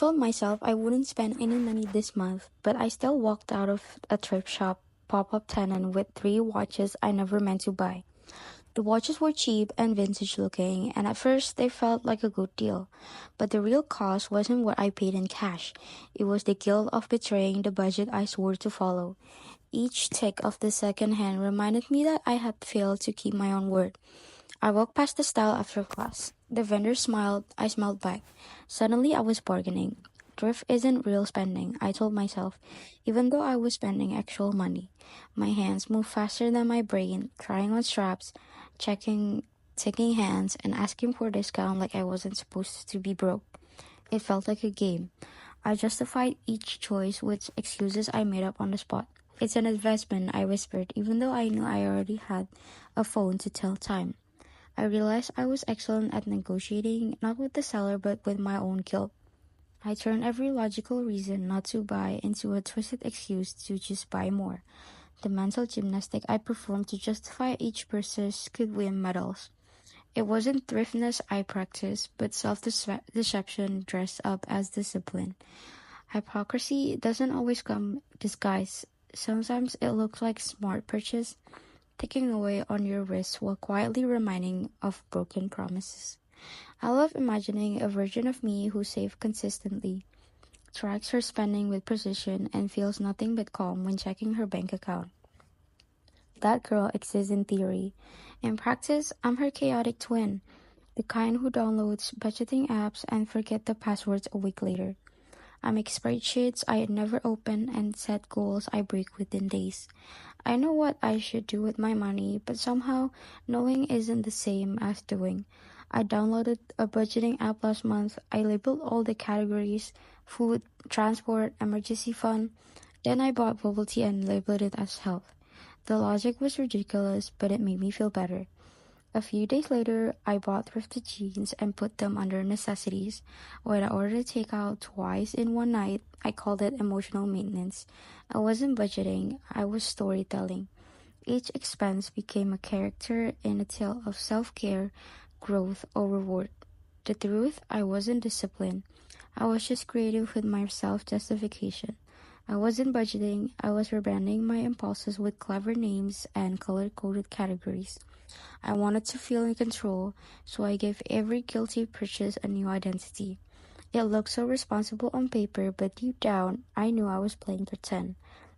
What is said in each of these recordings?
Told myself I wouldn't spend any money this month, but I still walked out of a thrift shop pop-up tenant with three watches I never meant to buy. The watches were cheap and vintage looking, and at first they felt like a good deal. But the real cost wasn't what I paid in cash. It was the guilt of betraying the budget I swore to follow. Each tick of the second hand reminded me that I had failed to keep my own word. I walked past the stall after class. The vendor smiled, I smiled back. Suddenly I was bargaining. Thrift isn't real spending, I told myself, even though I was spending actual money. My hands moved faster than my brain, trying on straps, checking, taking hands, and asking for a discount like I wasn't supposed to be broke. It felt like a game. I justified each choice with excuses I made up on the spot. It's an investment, I whispered, even though I knew I already had a phone to tell time. I realized I was excellent at negotiating, not with the seller but with my own guilt. I turned every logical reason not to buy into a twisted excuse to just buy more. The mental gymnastic I performed to justify each purchase could win medals. It wasn't thriftness I practiced, but self-deception dressed up as discipline. Hypocrisy doesn't always come disguised. Sometimes it looks like smart purchase, ticking away on your wrist while quietly reminding of broken promises. I love imagining a version of me who saves consistently, tracks her spending with precision, and feels nothing but calm when checking her bank account. That girl exists in theory. In practice, I'm her chaotic twin, the kind who downloads budgeting apps and forget the passwords a week later. I make spreadsheets I never open and set goals I break within days. I know what I should do with my money, but somehow knowing isn't the same as doing. I downloaded a budgeting app last month. I labeled all the categories: food, transport, emergency fund. Then I bought bubble tea and labeled it as health. The logic was ridiculous, but it made me feel better. A few days later, I bought thrifted jeans and put them under necessities. When I ordered takeout twice in one night, I called it emotional maintenance. I wasn't budgeting, I was storytelling. Each expense became a character in a tale of self-care, growth, or reward. The truth, I wasn't disciplined. I was just creative with my self-justification. I wasn't budgeting, I was rebranding my impulses with clever names and color-coded categories. I wanted to feel in control, so I gave every guilty purchase a new identity. It looked so responsible on paper, but deep down, I knew I was playing pretend.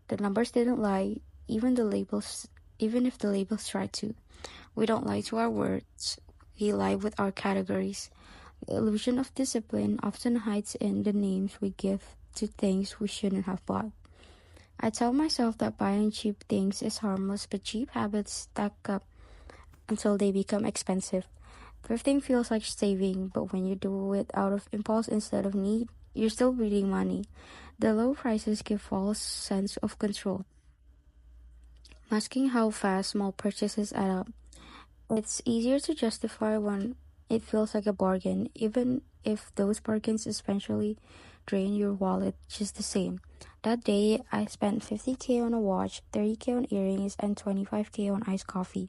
The numbers didn't lie, even if the labels tried to. We don't lie to our words, we lie with our categories. The illusion of discipline often hides in the names we give to things we shouldn't have bought. I tell myself that buying cheap things is harmless, but cheap habits stack up until they become expensive. Thrifting feels like saving, but when you do it out of impulse instead of need, you're still bleeding money. The low prices give false sense of control, masking how fast small purchases add up. It's easier to justify when it feels like a bargain, even if those bargains eventually drain your wallet just the same. That day, I spent 50K on a watch, 30K on earrings, and 25K on iced coffee.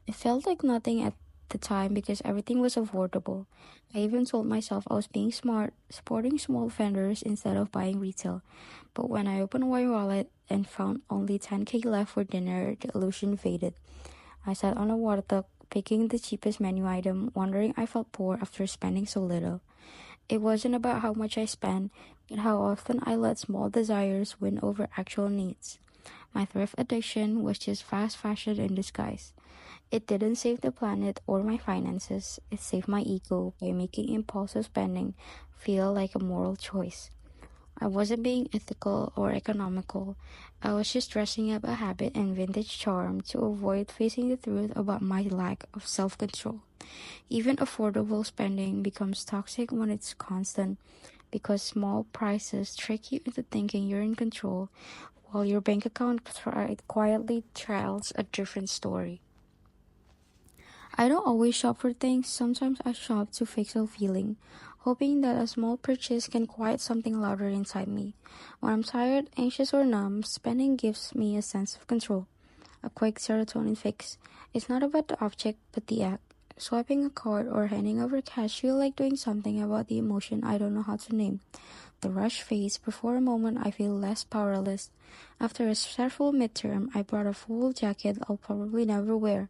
It felt like nothing at the time because everything was affordable. I even told myself I was being smart, supporting small vendors instead of buying retail. But when I opened my wallet and found only 10K left for dinner, the illusion faded. I sat on a warteg, picking the cheapest menu item, wondering I felt poor after spending so little. It wasn't about how much I spent, but how often I let small desires win over actual needs. My thrift addiction was just fast fashion in disguise. It didn't save the planet or my finances, it saved my ego by making impulsive spending feel like a moral choice. I wasn't being ethical or economical, I was just dressing up a habit and vintage charm to avoid facing the truth about my lack of self control. Even affordable spending becomes toxic when it's constant because small prices trick you into thinking you're in control while your bank account quietly tells a different story. I don't always shop for things, sometimes I shop to fix a feeling, hoping that a small purchase can quiet something louder inside me. When I'm tired, anxious, or numb, spending gives me a sense of control, a quick serotonin fix. It's not about the object, but the act. Swiping a card or handing over cash feel like doing something about the emotion I don't know how to name. The rush fades. Before a moment I feel less powerless. After a stressful midterm, I brought a full jacket I'll probably never wear.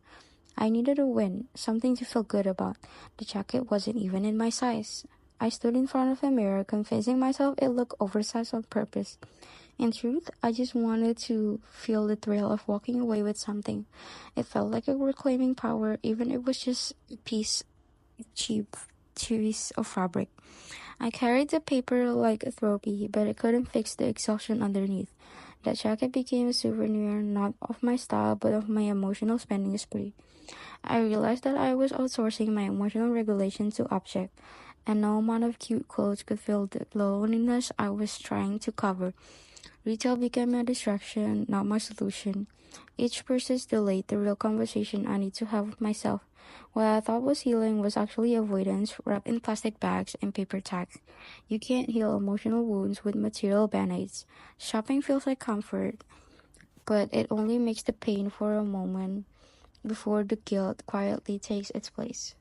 I needed a win, something to feel good about. The jacket wasn't even in my size. I stood in front of a mirror, convincing myself it looked oversized on purpose. In truth, I just wanted to feel the thrill of walking away with something. It felt like a reclaiming power, even if it was just a cheap piece of fabric. I carried the paper like a trophy, but it couldn't fix the exhaustion underneath. That jacket became a souvenir not of my style, but of my emotional spending spree. I realized that I was outsourcing my emotional regulation to object, and no amount of cute clothes could fill the loneliness I was trying to cover. Retail became a distraction, not my solution. Each purchase delayed the real conversation I need to have with myself. What I thought was healing was actually avoidance, wrapped in plastic bags and paper tags. You can't heal emotional wounds with material band-aids. Shopping feels like comfort, but it only makes the pain for a moment before the guilt quietly takes its place.